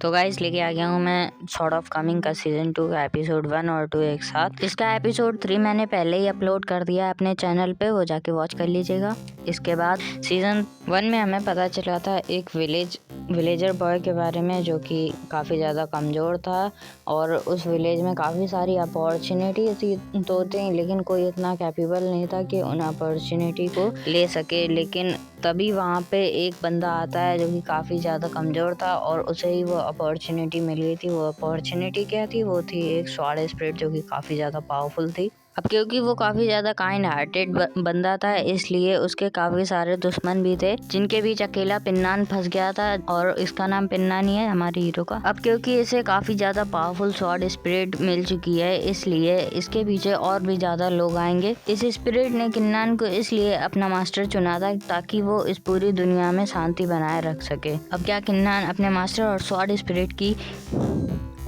तो गाइस लेके आ गया हूँ मैं शॉर्ट ऑफ कमिंग का सीजन 2 का एपिसोड 1 और 2 एक साथ। इसका एपिसोड 3 मैंने पहले ही अपलोड कर दिया है अपने चैनल पे, वो जाके वॉच कर लीजिएगा। इसके बाद सीजन 1 में हमें पता चला था एक विलेजर बॉय के बारे में जो कि काफ़ी ज़्यादा कमज़ोर था और उस विलेज में काफ़ी सारी अपॉर्चुनिटी तो थी, लेकिन कोई इतना कैपेबल नहीं था कि उन अपॉर्चुनिटी को ले सके। लेकिन तभी वहाँ पे एक बंदा आता है जो कि काफ़ी ज़्यादा कमज़ोर था और उसे ही वो अपॉर्चुनिटी मिल गई थी। वो अपॉर्चुनिटी क्या थी? वो थी एक स्वॉर्ड स्पिरिट जो कि काफ़ी ज़्यादा पावरफुल थी। अब क्योंकि वो काफ़ी ज़्यादा काइंड हार्टेड बंदा था, इसलिए उसके काफ़ी सारे दुश्मन भी थे जिनके बीच अकेला पिन्नान फंस गया था, और इसका नाम पिन्नान ही है हमारे हीरो का। अब क्योंकि इसे काफ़ी ज़्यादा पावरफुल स्वॉर्ड स्पिरिट मिल चुकी है, इसलिए इसके पीछे और भी ज़्यादा लोग आएंगे। इस स्पिरिट ने किन्नान को इसलिए अपना मास्टर चुना था ताकि वो इस पूरी दुनिया में शांति बनाए रख सके। अब क्या किन्नान अपने मास्टर और स्वॉर्ड स्पिरिट की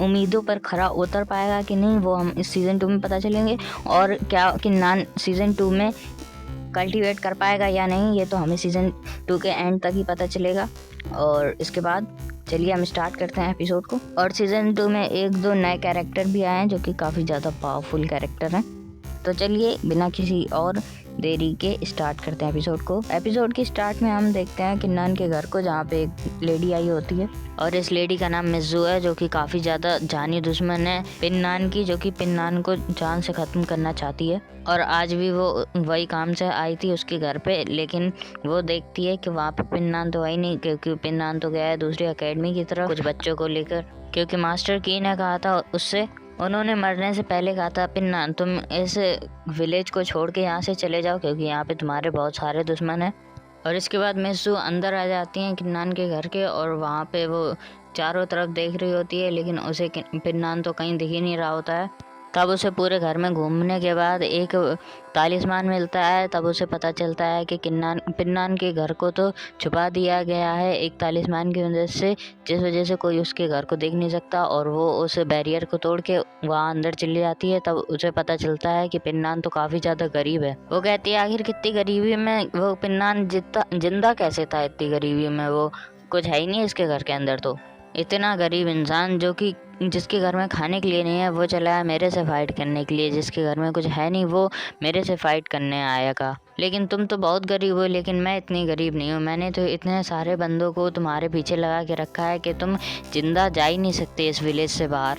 उम्मीदों पर खरा उतर पाएगा कि नहीं, वो हम इस सीज़न 2 में पता चलेंगे। और क्या किन्नान सीज़न 2 में कल्टीवेट कर पाएगा या नहीं, ये तो हमें सीज़न 2 के एंड तक ही पता चलेगा। और इसके बाद चलिए हम स्टार्ट करते हैं एपिसोड को। और सीज़न 2 में 1-2 नए कैरेक्टर भी आए हैं जो कि काफ़ी ज़्यादा पावरफुल कैरेक्टर हैं। तो चलिए बिना किसी और देरी के स्टार्ट करते हैं एपिसोड को। एपिसोड के स्टार्ट में हम देखते हैं किन्नान के घर को, जहाँ पे एक लेडी आई होती है और इस लेडी का नाम मिज़ू है जो कि काफ़ी ज़्यादा जानी दुश्मन है पिन्नान की, जो कि पिन्नान को जान से ख़त्म करना चाहती है। और आज भी वो वही काम से आई थी उसके घर पे, लेकिन वो देखती है कि वहाँ पे पिन्नान तो आई नहीं, क्योंकि पिन्नान तो गया है दूसरी अकेडमी की तरफ कुछ बच्चों को लेकर। क्योंकि मास्टर की ने कहा था उससे, उन्होंने मरने से पहले कहा था पिन्नान तुम इस विलेज को छोड़ के यहाँ से चले जाओ क्योंकि यहाँ पे तुम्हारे बहुत सारे दुश्मन हैं। और इसके बाद मिज़ू अंदर आ जाती हैं किन्नान के घर के, और वहाँ पे वो चारों तरफ देख रही होती है, लेकिन उसे पिन्नान तो कहीं दिख ही नहीं रहा होता है। तब उसे पूरे घर में घूमने के बाद एक तालिस्मान मिलता है। तब उसे पता चलता है कि पिन्नान के घर को तो छुपा दिया गया है एक तालिस्मान की वजह से, जिस वजह से कोई उसके घर को देख नहीं सकता। और वो उस बैरियर को तोड़ के वहाँ अंदर चली जाती है। तब उसे पता चलता है कि पिन्नान तो काफ़ी ज़्यादा गरीब है। वो कहती है आखिर कितनी गरीबी में वो पिन्नान जिंदा कैसे था? इतनी गरीबी में वो कुछ है ही नहीं इसके घर के अंदर। तो इतना गरीब इंसान जो कि जिसके घर में खाने के लिए नहीं है, वो चला है मेरे से फाइट करने के लिए। जिसके घर में कुछ है नहीं, वो मेरे से फाइट करने आएगा। लेकिन तुम तो बहुत गरीब हो, लेकिन मैं इतनी गरीब नहीं हूँ। मैंने तो इतने सारे बंदों को तुम्हारे पीछे लगा के रखा है कि तुम जिंदा जा ही नहीं सकते इस विलेज से बाहर।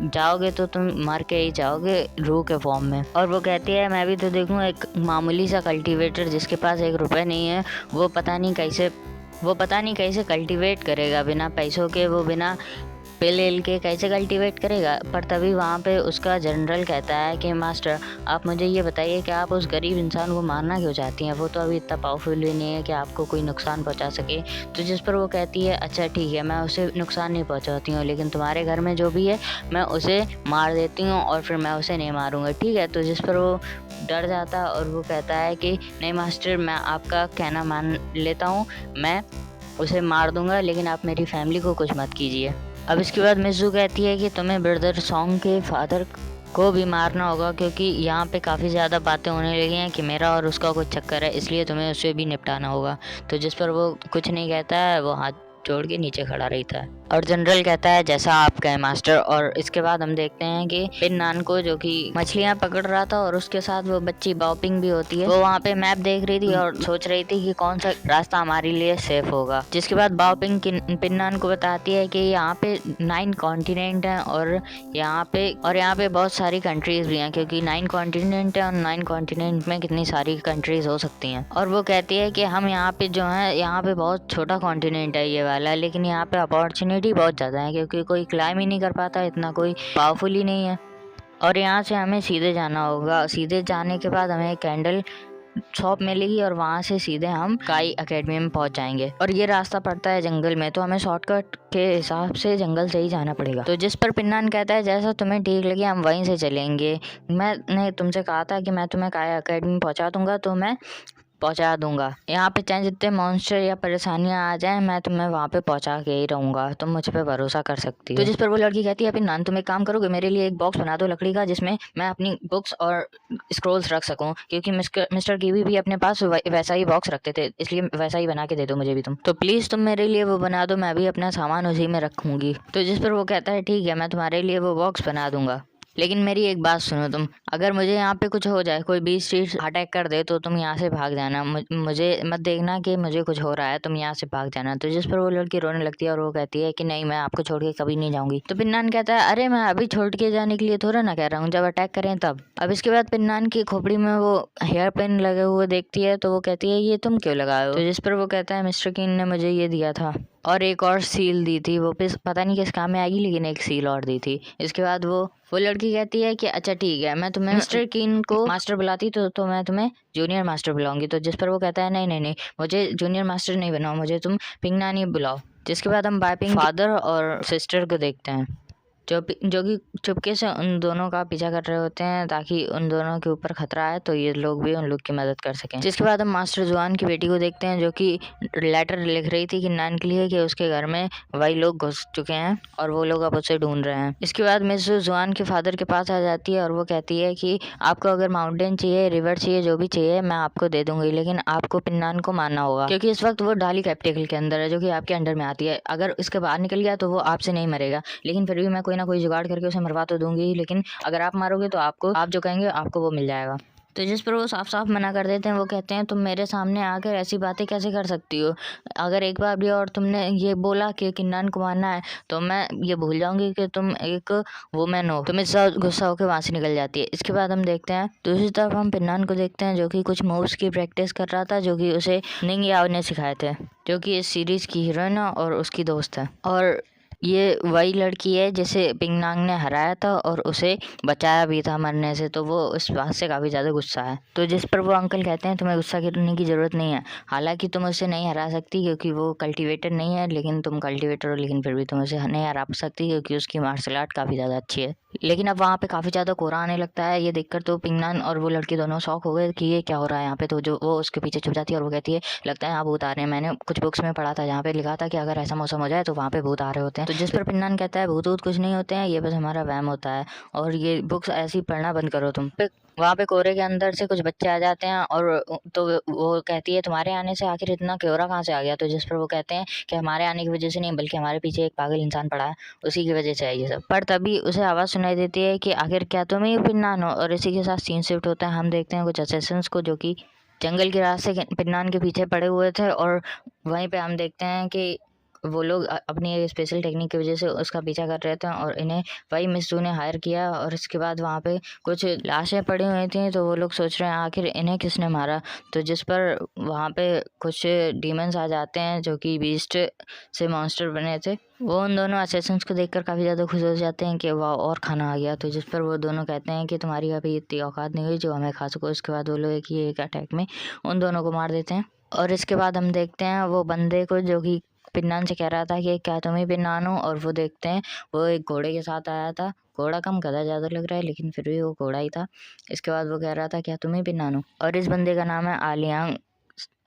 जाओगे तो तुम मर के ही जाओगे रूह के फॉर्म में। और वो कहती है मैं भी तो देखूँ एक मामूली सा कल्टीवेटर जिसके पास 1 रुपये नहीं है, वो पता नहीं कैसे कल्टीवेट करेगा बिना पैसों के, वो बिना पेल के कैसे कल्टीवेट करेगा। पर तभी वहाँ पे उसका जनरल कहता है कि मास्टर आप मुझे ये बताइए कि आप उस गरीब इंसान को मारना क्यों चाहती हैं? वो तो अभी इतना पावरफुल भी नहीं है कि आपको कोई नुकसान पहुँचा सके। तो जिस पर वो कहती है अच्छा ठीक है, मैं उसे नुकसान नहीं पहुँचाती हूँ, लेकिन तुम्हारे घर में जो भी है मैं उसे मार देती हूँ और फिर मैं उसे नहीं मारूँगा, ठीक है? तो जिस पर वो डर जाता है और वो कहता है कि नहीं मास्टर, मैं आपका कहना मान लेता हूँ, मैं उसे मार दूंगा, लेकिन आप मेरी फैमिली को कुछ मत कीजिए। अब इसके बाद मिज़ू कहती है कि तुम्हें ब्रदर सॉन्ग के फादर को भी मारना होगा, क्योंकि यहाँ पे काफ़ी ज़्यादा बातें होने लगी हैं कि मेरा और उसका कुछ चक्कर है, इसलिए तुम्हें उसे भी निपटाना होगा। तो जिस पर वो कुछ नहीं कहता है, वो हाथ जोड़ के नीचे खड़ा रहता है और जनरल कहता है जैसा आप कहें मास्टर। और इसके बाद हम देखते हैं कि पिन्नान को, जो कि मछलियां पकड़ रहा था और उसके साथ वो बच्ची बाओपिंग भी होती है, वो वहाँ पे मैप देख रही थी और सोच रही थी कि कौन सा रास्ता हमारे लिए सेफ होगा। जिसके बाद बाओपिंग पिन्नान को बताती है कि यहाँ पे 9 कॉन्टिनेंट हैं और यहाँ पे बहुत सारी कंट्रीज भी हैं, क्योंकि 9 कॉन्टिनेंट है और 9 कॉन्टिनेंट में कितनी सारी कंट्रीज हो सकती हैं। और वो कहती है कि हम यहाँ पे जो है, यहाँ पे बहुत छोटा कॉन्टिनेंट है ये वाला, लेकिन यहाँ पे अपॉर्चुनिटी बहुत ज़्यादा है क्योंकि कोई क्लाइम ही नहीं कर पाता, इतना कोई पावरफुल ही नहीं है। और यहाँ से हमें सीधे जाना होगा। सीधे जाने के बाद हमें एक कैंडल शॉप मिलेगी और वहाँ से सीधे हम काई एकेडमी में पहुँच जाएंगे। और ये रास्ता पड़ता है जंगल में, तो हमें शॉर्टकट के हिसाब से जंगल से ही जाना पड़ेगा। तो जिस पर पिन्नान कहता है जैसा तुम्हें ठीक लगे हम वहीं से चलेंगे। मैंने तुमसे कहा था कि मैं तुम्हें काई एकेडमी पहुँचा दूंगा, तो मैं पहुंचा दूंगा। यहाँ पे चाहे जितने मॉन्स्टर या परेशानियां आ जाएं, मैं तुम्हें वहाँ पे पहुंचा के ही रहूंगा, तुम मुझ पे भरोसा कर सकती हो। तो जिस पर वो लड़की कहती है, नान तुम एक काम करोगे, मेरे लिए एक बॉक्स बना दो लकड़ी का, जिसमें मैं अपनी बुक्स और स्क्रोल्स रख सकूं, क्योंकि मिस्टर कीवी भी अपने पास वैसा ही बॉक्स रखते थे, इसलिए वैसा ही बना के दे दो मुझे भी तुम। तो प्लीज तुम मेरे लिए वो बना दो, मैं भी अपना सामान उसी में रखूंगी। तो जिस पर वो कहता है ठीक है, मैं तुम्हारे लिए वो बॉक्स बना दूंगा, लेकिन मेरी एक बात सुनो तुम, अगर मुझे यहाँ पे कुछ हो जाए, कोई 20 चीज अटैक कर दे, तो तुम यहाँ से भाग जाना, मुझे मत देखना कि मुझे कुछ हो रहा है, तुम यहाँ से भाग जाना। तो जिस पर वो लड़की रोने लगती है और वो कहती है कि नहीं, मैं आपको छोड़ के कभी नहीं जाऊंगी। तो पिन्नान कहता है, अरे मैं अभी छोड़ के जाने के लिए थोड़ा ना कह रहा हूँ, जब अटैक करें तब। अब इसके बाद पिन्नान की खोपड़ी में वो हेयर पिन लगे हुए देखती है, तो वो कहती है ये तुम क्यों लगाए हो? तो जिस पर वो कहता है मिस्टर कीन ने मुझे ये दिया था, और एक और सील दी थी, वो पता नहीं किस काम में आएगी, लेकिन एक सील और दी थी। इसके बाद वो लड़की कहती है कि अच्छा ठीक है, मैं तुम्हें मिस्टर कीन को मास्टर बुलाती तो मैं तुम्हें जूनियर मास्टर बुलाऊंगी। तो जिस पर वो कहता है नहीं नहीं नहीं, मुझे जूनियर मास्टर नहीं बनाओ, मुझे तुम पिंग नानी बुलाओ। जिसके बाद हम बाइपिंग फादर और सिस्टर को देखते हैं, जो कि चुपके से उन दोनों का पीछा कर रहे होते हैं, ताकि उन दोनों के ऊपर खतरा है तो ये लोग भी उन लोग की मदद कर सकें। जिसके बाद हम मास्टर जुआन की बेटी को देखते हैं, जो कि लेटर लिख रही थी किन्नान के लिए कि उसके घर में वही लोग घुस चुके हैं और वो लोग अब उसे ढूंढ रहे हैं। इसके बाद मिस जुआन के फादर के पास आ जाती है और वो कहती है कि आपको अगर माउंटेन चाहिए, रिवर चाहिए, जो भी चाहिए मैं आपको दे दूंगी, लेकिन आपको पिन्नान को मारना होगा, क्योंकि इस वक्त वो डाली कैपिटल के अंदर है, जो कि आपके अंडर में आती है। अगर इसके बाहर निकल गया तो वो आपसे नहीं मरेगा, लेकिन फिर भी मैं कोई ना कोई जुगाड़ करके उसे मरवा तो दूंगी ही, लेकिन अगर आप मारोगे तो आप जो कहेंगे आपको वो मिल जाएगा। तो जिस पर वो साफ साफ मना कर देते हैं। वो कहते हैं तुम मेरे सामने आकर ऐसी बातें कैसे कर सकती हो? अगर एक बार भी और तुमने ये बोला कि किन्नान को मारना है, तो मैं ये भूल जाऊंगी कि तुम एक वुमेन हो। तुम इससे गुस्सा होकर वहाँ से निकल जाती है। इसके बाद हम देखते हैं दूसरी तरफ, हम पिन्नान को देखते हैं, जो कि कुछ मूव्स की प्रैक्टिस कर रहा था, जो कि उसे निंग याओ ने सिखाए थे, जो कि इस सीरीज की हीरोइन है और उसकी दोस्त है। और ये वही लड़की है जिसे पिंगनांग ने हराया था और उसे बचाया भी था मरने से, तो वो इस बात से काफ़ी ज़्यादा गुस्सा है। तो जिस पर वो अंकल कहते हैं तुम्हें गुस्सा करने की ज़रूरत नहीं है, हालांकि तुम उसे नहीं हरा सकती क्योंकि वो कल्टीवेटर नहीं है, लेकिन तुम कल्टीवेटर हो, लेकिन फिर भी तुम उसे नहीं हरा सकती क्योंकि उसकी मार्शल आर्ट काफ़ी ज़्यादा अच्छी है। लेकिन अब वहाँ पे काफ़ी ज़्यादा कोहरा आने लगता है। ये देखकर तो पिंगनान और वो लड़की दोनों शॉक हो गए कि ये क्या हो रहा है यहाँ पे। तो जो वो उसके पीछे छुप जाती है और वो कहती है लगता है यहाँ भूत आ रहे हैं, मैंने कुछ बुक्स में पढ़ा था जहाँ पे लिखा था कि अगर ऐसा मौसम हो जाए तो वहाँ पे भूत आ रहे होते हैं। तो जिस पर पिंगनान कहता है भूत वूत कुछ नहीं होते हैं, ये बस हमारा वहम होता है और ये बुक्स ऐसी पढ़ना बंद करो तुम। वहाँ पे कोहरे के अंदर से कुछ बच्चे आ जाते हैं और तो वो कहती है तुम्हारे आने से आखिर इतना कोहरा कहाँ से आ गया? तो जिस पर वो कहते हैं कि हमारे आने की वजह से नहीं, बल्कि हमारे पीछे एक पागल इंसान पड़ा है, उसी की वजह से है ये सब। पर तभी उसे आवाज़ सुनाई देती है कि आखिर क्या तुम ही पिन्नान हो? और इसी के साथ सीन शिफ्ट होता है। हम देखते हैं कुछ असैसिन्स को, जो कि जंगल के रास्ते पिन्नान के पीछे पड़े हुए थे, और वहीं पे हम देखते हैं कि वो लोग अपनी स्पेशल टेक्निक की वजह से उसका पीछा कर रहे थे और इन्हें वही मिस जू ने हायर किया। और इसके बाद वहाँ पे कुछ लाशें पड़ी हुई थी, तो वो लोग सोच रहे हैं आखिर इन्हें किसने मारा। तो जिस पर वहाँ पे कुछ डीमंस आ जाते हैं जो कि बीस्ट से मॉन्स्टर बने थे। वो उन दोनों असैसिन्स को देखकर काफ़ी ज़्यादा खुश हो जाते हैं कि वाह और खाना आ गया। तो जिस पर वो दोनों कहते हैं कि तुम्हारी अभी इतनी औकात नहीं हुई जो हमें खा सको। उसके बाद वो लोग एक अटैक में उन दोनों को मार देते हैं। और इसके बाद हम देखते हैं वो बंदे को, जो कि पिन्नान से कह रहा था कि क्या तुम ही पिन्नान हो, और वो देखते हैं वो एक घोड़े के साथ आया था। घोड़ा कम गधा ज़्यादा लग रहा है, लेकिन फिर भी वो घोड़ा ही था। इसके बाद वो कह रहा था क्या तुम ही पिन्नान हो, और इस बंदे का नाम है आलियांग।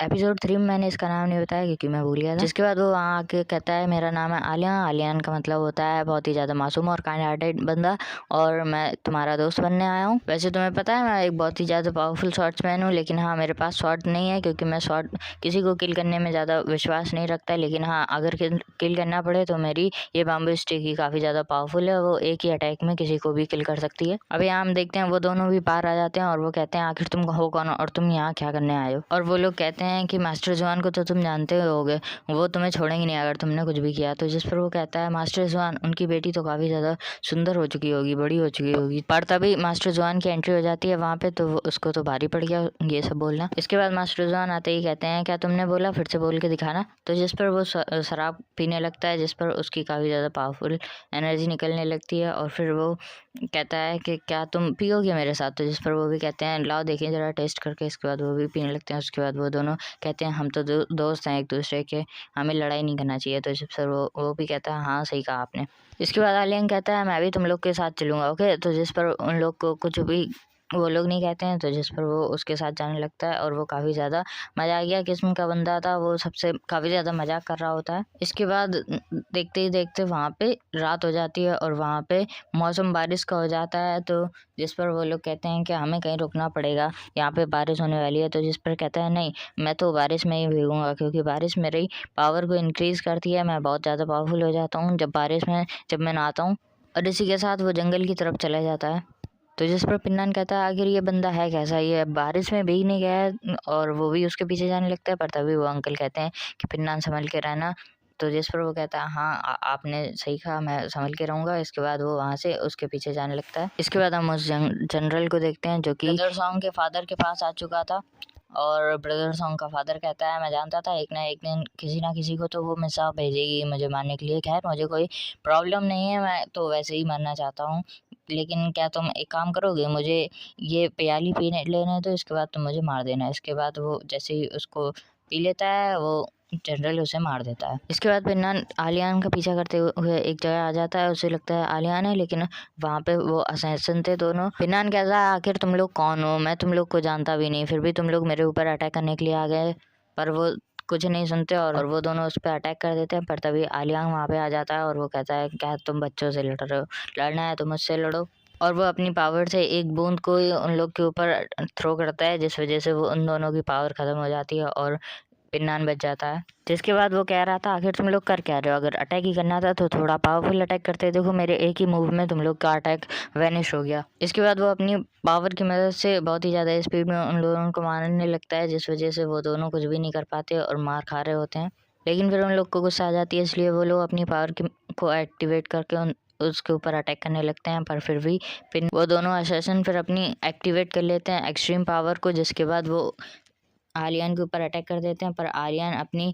एपिसोड 3 में मैंने इसका नाम नहीं बताया क्योंकि मैं भूल गया था। जिसके बाद वो वहाँ आके कहता है मेरा नाम है आलियान। आलियान का मतलब होता है बहुत ही ज़्यादा मासूम और काइंड हार्टेड बंदा, और मैं तुम्हारा दोस्त बनने आया हूँ। वैसे तुम्हें पता है मैं एक बहुत ही ज़्यादा पावरफुल शॉट्समैन हूँ, लेकिन हाँ मेरे पास शॉट नहीं है क्योंकि मैं शॉट किसी को किल करने में ज़्यादा विश्वास नहीं रखता। लेकिन हाँ अगर किल करना पड़े तो मेरी ये बाम्बू स्टिक ही काफ़ी ज़्यादा पावरफुल है, वो एक ही अटैक में किसी को भी किल कर सकती है। अभी यहाँ हम देखते हैं वो दोनों भी बाहर आ जाते हैं और वो कहते हैं आखिर तुम हो कौन और तुम यहाँ क्या करने आए हो? और वो लोग कहते हैं कि मास्टर जुआन को तो तुम जानते होगे, वो तुम्हें छोड़ेंगे नहीं अगर तुमने कुछ भी किया। तो जिस पर वो कहता है मास्टर जुआन उनकी बेटी तो काफ़ी ज़्यादा सुंदर हो चुकी होगी, बड़ी हो चुकी होगी। पर तभी मास्टर जुआन की एंट्री हो जाती है वहाँ पे, तो उसको तो भारी पड़ गया ये सब बोलना। इसके बाद मास्टर जुआन आते ही कहते हैं क्या तुमने बोला, फिर से बोल के दिखाना। तो जिस पर वो शराब पीने लगता है, जिस पर उसकी काफ़ी ज़्यादा पावरफुल एनर्जी निकलने लगती है। और फिर वो कहता है कि क्या तुम पियोगे मेरे साथ? तो जिस पर वो भी कहते हैं लाओ देखें ज़रा टेस्ट करके। इसके बाद वो भी पीने लगते हैं। उसके बाद वो दोनों कहते हैं हम तो दोस्त हैं एक दूसरे के, हमें लड़ाई नहीं करना चाहिए। तो जिस पर वो भी कहता है हाँ सही कहा आपने। इसके बाद आलियन कहता है मैं भी तुम लोग के साथ चलूँगा, ओके। तो जिस पर उन लोग को कुछ भी वो लोग नहीं कहते हैं, तो जिस पर वो उसके साथ जाने लगता है और वो काफ़ी ज़्यादा मज़ाकिया किस्म का बंदा था, वो सबसे काफ़ी ज़्यादा मजाक कर रहा होता है। इसके बाद देखते ही देखते वहाँ पे रात हो जाती है और वहाँ पे मौसम बारिश का हो जाता है, तो जिस पर वो लोग कहते हैं कि हमें कहीं रुकना पड़ेगा, यहाँ पे बारिश होने वाली है। तो जिस पर कहता है नहीं, मैं तो बारिश में ही भीगूंगा, क्योंकि बारिश मेरी पावर को इंक्रीज़ करती है, मैं बहुत ज़्यादा पावरफुल हो जाता हूँ जब मैं नहाता हूँ। और इसी के साथ वो जंगल की तरफ चला जाता है। तो जिस पर पिन्नान कहता है आखिर ये बंदा है कैसा, ये बारिश में भीग नहीं गया है, और वो भी उसके पीछे जाने लगता है। पर तभी वो अंकल कहते हैं कि पिन्नान संभल के रहना। तो जिस पर वो कहता है हाँ आपने सही कहा, मैं संभल के रहूँगा। इसके बाद वो वहाँ से उसके पीछे जाने लगता है। इसके बाद हम उस जनरल को देखते हैं जो कि ब्रदर सॉन्ग के फादर के पास आ चुका था, और ब्रदर सॉन्ग का फादर कहता है मैं जानता था एक ना एक दिन किसी ना किसी को तो वो मिसाल भेजेगी मुझे मारने के लिए। खैर मुझे कोई प्रॉब्लम नहीं है, मैं तो वैसे ही मरना चाहता हूँ, लेकिन क्या तुम एक काम करोगे, मुझे ये प्याली पीने लेने दो, इसके बाद तुम मुझे मार देना। इसके बाद वो जैसे ही उसको पी लेता है, वो जनरल उसे मार देता है। इसके बाद पिन्नान आलियान का पीछा करते हुए एक जगह आ जाता है। उसे लगता है आलियान है, लेकिन वहाँ पे वो असैसिन थे दोनों। पिन्नान कहता है आखिर तुम लोग कौन हो, मैं तुम लोग को जानता भी नहीं, फिर भी तुम लोग मेरे ऊपर अटैक करने के लिए आ गए। पर वो कुछ नहीं सुनते और वो दोनों उस पर अटैक कर देते हैं। पर तभी आलियांग वहाँ पे आ जाता है और वो कहता है क्या तुम बच्चों से लड़ रहे हो, लड़ना है तो मुझसे लड़ो। और वो अपनी पावर से एक बूंद को ही उन लोग के ऊपर थ्रो करता है, जिस वजह से वो उन दोनों की पावर खत्म हो जाती है और पिन्नान बच जाता है। जिसके बाद वो कह रहा था आखिर तुम लोग कर क्या रहे हो, अगर अटैक ही करना था तो थोड़ा पावरफुल अटैक करते, देखो मेरे एक ही मूव में तुम लोग का अटैक वैनिश हो गया। इसके बाद वो अपनी पावर की मदद से बहुत ही ज़्यादा स्पीड में उन लोगों को मारने लगता है, जिस वजह से वो दोनों कुछ भी नहीं कर पाते और मार खा रहे होते हैं। लेकिन फिर उन लोग को गुस्सा आ जाती है, इसलिए वो लोग अपनी पावर को एक्टिवेट करके उसके ऊपर अटैक करने लगते हैं। पर फिर भी वो दोनों असैसिन फिर अपनी एक्टिवेट कर लेते हैं एक्सट्रीम पावर को, जिसके बाद वो आलियान के ऊपर अटैक कर देते हैं। पर आलियान अपनी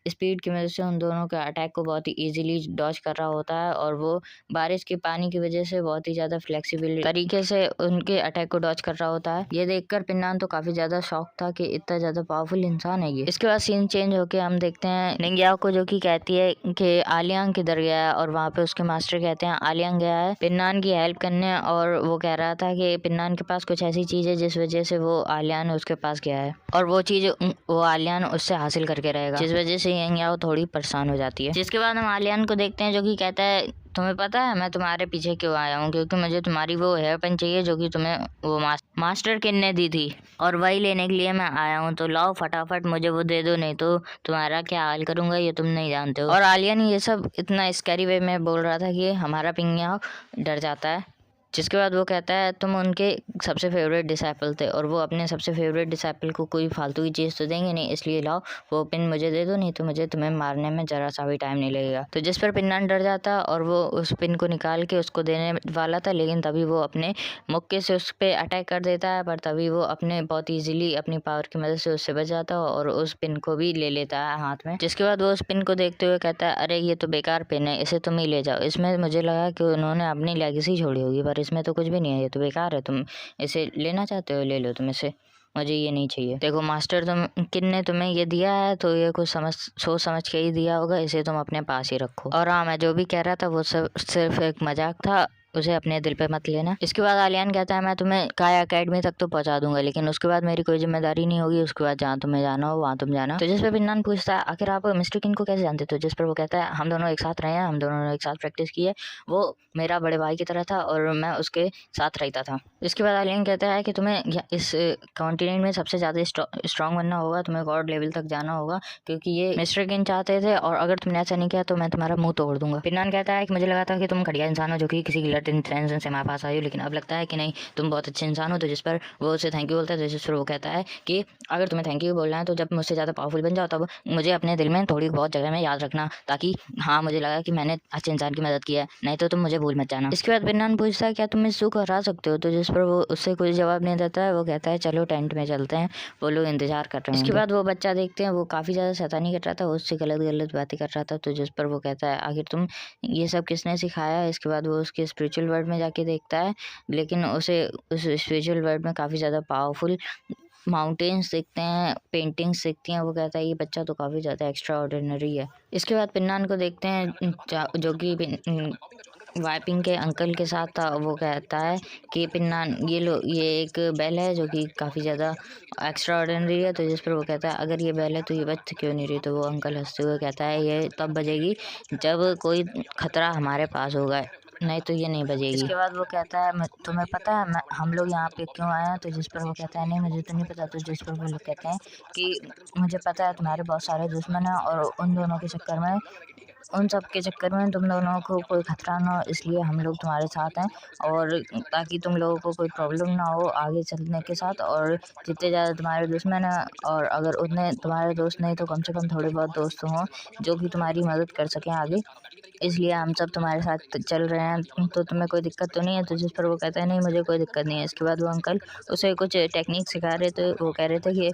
स्पीड की वजह से उन दोनों के अटैक को बहुत ही इजीली डॉज कर रहा होता है, और वो बारिश के पानी की वजह से बहुत ही ज़्यादा फ्लेक्सिबल तरीके से उनके अटैक को डॉज कर रहा होता है। ये देखकर पिन्नान तो काफ़ी ज़्यादा शॉक था कि इतना ज़्यादा पावरफुल इंसान है ये। इसके बाद सीन चेंज होके हम देखते हैं निंग्याओ को, जो कि कहती है कि आलियांग किधर गया है, और वहाँ पे उसके मास्टर कहते हैं आलियांग गया है पिन्नान की हेल्प करने, और वो कह रहा था कि पिन्नान के पास कुछ ऐसी चीज़ है जिस वजह से वो आलियान उसके पास गया है, और वो चीज़ वो आलियान उससे हासिल करके रहेगा, जिस वजह से यंग्याओ थोड़ी परेशान हो जाती है। जिसके बाद हम आलियान को देखते हैं जो कि कहता है तुम्हें पता है मैं तुम्हारे पीछे क्यों आया हूँ, क्योंकि मुझे तुम्हारी वो हेयर पेन चाहिए जो कि तुम्हें वो मास्टर किन ने दी थी, और वही लेने के लिए मैं आया हूँ, तो लाओ फटाफट मुझे वो दे दो, नहीं तो तुम्हारा क्या हाल करूंगा ये तुम नहीं जानते हो। और आलियान ये सब इतना स्कैरी वे में बोल रहा था कि हमारा पिंगिया डर जाता है। जिसके बाद वो कहता है तुम उनके सबसे फेवरेट डिसाइपल थे, और वो अपने सबसे फेवरेट डिसाइपल को कोई फालतू की चीज़ तो देंगे नहीं, इसलिए लाओ वो पिन मुझे दे दो, नहीं तो मुझे तुम्हें मारने में ज़रा सा भी टाइम नहीं लगेगा। तो जिस पर पिन्नान डर जाता और वो उस पिन को निकाल के उसको देने वाला था, लेकिन तभी वो अपने मुक्के से उस पर अटैक कर देता है। पर तभी वो अपने बहुत ईजिली अपनी पावर की मदद से उससे बच जाता है और उस पिन को भी ले लेता है हाथ में। जिसके बाद वो उस पिन को देखते हुए कहता है अरे ये तो बेकार पिन है, इसे तुम ही ले जाओ, इसमें मुझे लगा कि उन्होंने अपनी लेगेसी छोड़ी होगी, पर इसमें तो कुछ भी नहीं है, ये तो बेकार है, तुम इसे लेना चाहते हो ले लो, तुम इसे, मुझे ये नहीं चाहिए। देखो मास्टर तुम किन ने तुम्हें ये दिया है तो ये कुछ सोच समझ के ही दिया होगा, इसे तुम अपने पास ही रखो। और हाँ, मैं जो भी कह रहा था वो सब सिर्फ एक मजाक था, उसे अपने दिल पे मत लेना। इसके बाद आलियान कहता है मैं तुम्हें काया अकेडमी तक तो पहुंचा दूंगा, लेकिन उसके बाद मेरी कोई जिम्मेदारी नहीं होगी, उसके बाद जहाँ तुम्हें जाना हो वहाँ तुम जाना। तो जिस पर पिन्नान पूछता है आखिर आप मिस्टर किन को कैसे जानते थे, जिस पर वो कहता है हम दोनों एक साथ रहे हैं, हम दोनों ने एक साथ प्रैक्टिस की है, वो मेरा बड़े भाई की तरह था और मैं उसके साथ रहता था। इसके बाद आलियान कहता है कि तुम्हें इस कॉन्टिनेंट में सबसे ज़्यादा स्ट्रॉन्ग बनना होगा, तुम्हें गॉड लेवल तक जाना होगा, क्योंकि ये मिस्टर किन चाहते थे, और अगर तुमने ऐसा नहीं किया तो मैं तुम्हारा मुंह तोड़ दूंगा। पिन्नान कहता है कि मुझे लगा था कि तुम घटिया इंसान हो जो कि किसी गलत इंटेंशन से हमारे पास आई हो, लेकिन अब लगता है कि नहीं, तुम बहुत अच्छे इंसान हो। तो जिस पर वो उसे थैंक यू बोलता है, तो जिस पर वो कहता है कि अगर तुम्हें थैंक यू बोलना है तो जब मुझसे ज़्यादा पावरफुल बन जाओ तब मुझे अपने दिल में थोड़ी बहुत जगह में याद रखना, ताकि हाँ मुझे लगा कि मैंने अच्छे इंसान की मदद की है, नहीं तो तुम मुझे भूल मत जाना। इसके बाद पिन्नान पूछता है क्या तुम इस जू को हरा सकते हो, तो जिस पर वो उससे कोई जवाब नहीं देता है। वो कहता है चलो टेंट में चलते हैं, वो लोग इंतजार कर रहे हैं। इसके बाद वो बच्चा देखते हैं, वो काफ़ी ज़्यादा शैतानी कर रहा था, उससे गलत गलत बातें कर रहा था। तो जिस पर वो कहता है आखिर तुम ये सब किसने सिखाया है। इसके बाद वो उसके स्पिरिचुअल वर्ल्ड में जाके देखता है, लेकिन उसे उस स्पिरिचुअल वर्ल्ड में काफ़ी ज़्यादा पावरफुल माउंटेन्स दिखते हैं, पेंटिंग्स दिखती हैं। वो कहता है ये बच्चा तो काफ़ी ज़्यादा एक्स्ट्रा ऑर्डिनरी है। इसके बाद पिन्नान को देखते हैं जो कि वाइपिंग के अंकल के साथ था। वो कहता है कि पिन्नान ये लो, ये एक बेल है जो कि काफ़ी ज़्यादा एक्स्ट्रा ऑर्डिनरी है। तो जिस पर वो कहता है अगर ये बेल है तो ये बज क्यों नहीं रही। तो वो अंकल हंसते हुए कहता है ये तब बजेगी जब कोई खतरा हमारे पास होगा, नहीं तो ये नहीं बजेगी। इसके बाद वो कहता है तुम्हें पता है हम लोग यहाँ पे क्यों आए हैं। तो जिस पर वो कहता है नहीं मुझे तो नहीं पता। तो जिस पर वो लोग कहते हैं कि मुझे पता है तुम्हारे बहुत सारे दुश्मन हैं और उन दोनों के चक्कर में, उन सब के चक्कर में तुम दोनों को कोई खतरा ना हो, इसलिए हम लोग तुम्हारे साथ हैं। और ताकि तुम लोगों को कोई प्रॉब्लम ना हो आगे चलने के साथ। और जितने ज़्यादा तुम्हारे दुश्मन हैं और अगर उतने तुम्हारे दोस्त नहीं तो कम से कम थोड़े बहुत दोस्त हों जो कि तुम्हारी मदद कर सकें आगे, इसलिए हम सब तुम्हारे साथ चल रहे हैं। तो तुम्हें कोई दिक्कत तो नहीं है। तो जिस पर वो कहता है नहीं मुझे कोई दिक्कत नहीं है। इसके बाद वो अंकल उसे कुछ टेक्निक सिखा रहे थे। वो कह रहे थे कि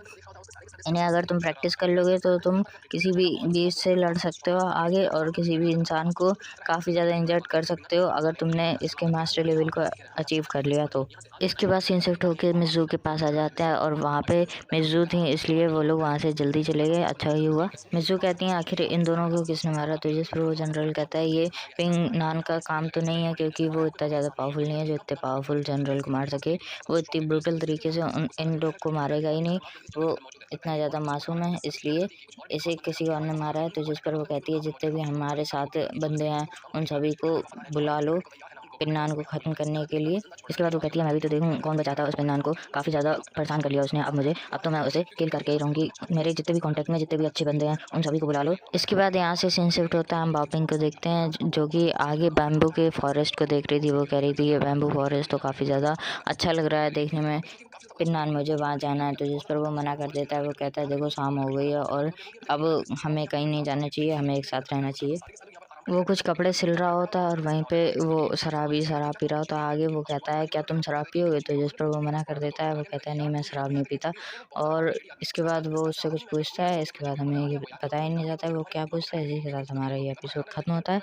इन्हें अगर तुम प्रैक्टिस कर लोगे तो तुम किसी भी बीच से लड़ सकते हो आगे और किसी भी इंसान को काफ़ी ज़्यादा इंजर्ड कर सकते हो अगर तुमने इसके मास्टर लेवल को अचीव कर लिया तो। इसके बाद सीन शिफ्ट होकर मिज़ू के पास आ जाता है और वहाँ पे मिज़ू थी, इसलिए वो लोग वहाँ से जल्दी चले गए। अच्छा ही हुआ। मिज़ू कहती हैं आखिर इन दोनों को किसने मारा। तो जिस पर वो जनरल कहता है ये पिंग नान का काम तो नहीं है क्योंकि वो इतना ज़्यादा पावरफुल नहीं है जो इतने पावरफुल जनरल को मार सके। वो इतनी ब्रूटल तरीके से इन लोग को मारेगा ही नहीं, वो इतना ज़्यादा मासूम है, इसलिए इसे किसी और ने मारा है। तो जिस पर वो कहती है जितने भी हमारे साथ बंदे हैं उन सभी को बुला लो पिन्नान को ख़त्म करने के लिए। इसके बाद वो कहती है मैं भी तो देखूँ कौन बचाता है उस पिन्नान को, काफ़ी ज़्यादा परेशान कर लिया उसने अब मुझे, अब तो मैं उसे किल करके ही रहूँगी। मेरे जितने भी कॉन्टैक्ट में जितने भी अच्छे बंदे हैं उन सभी को बुला लो। इसके बाद यहाँ से सीन शिफ्ट होता है, हम बाओपिंग को देखते हैं जो कि आगे बैम्बू के फॉरेस्ट को देख रही थी। वो कह रही थी ये बैम्बू फॉरेस्ट तो काफ़ी ज़्यादा अच्छा लग रहा है देखने में, पिन्नान मुझे वहाँ जाना है। तो जिस पर वो मना कर देता है। वो कहता है देखो शाम हो गई है और अब हमें कहीं नहीं जाना चाहिए, हमें एक साथ रहना चाहिए। वो कुछ कपड़े सिल रहा होता है और वहीं पे वो शराब पी रहा होता है। आगे वो कहता है क्या तुम शराब पियोगे। तो जिस पर वो मना कर देता है। वो कहता है नहीं मैं शराब नहीं पीता। और इसके बाद वो उससे कुछ पूछता है। इसके बाद हमें ये पता ही नहीं जाता है वो क्या पूछता है। इसी के साथ हमारा ये एपिसोड खत्म होता है।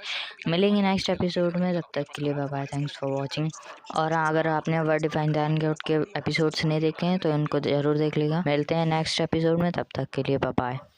मिलेंगे नेक्स्ट एपिसोड में, तब तक के लिए bye bye, thanks for watching. और अगर आपने वर्ड डिफाइन दैन के एपिसोड्स नहीं देखे हैं तो इनको ज़रूर देख लीजिएगा। मिलते हैं नेक्स्ट एपिसोड में, तब तक के लिए बाय बाय।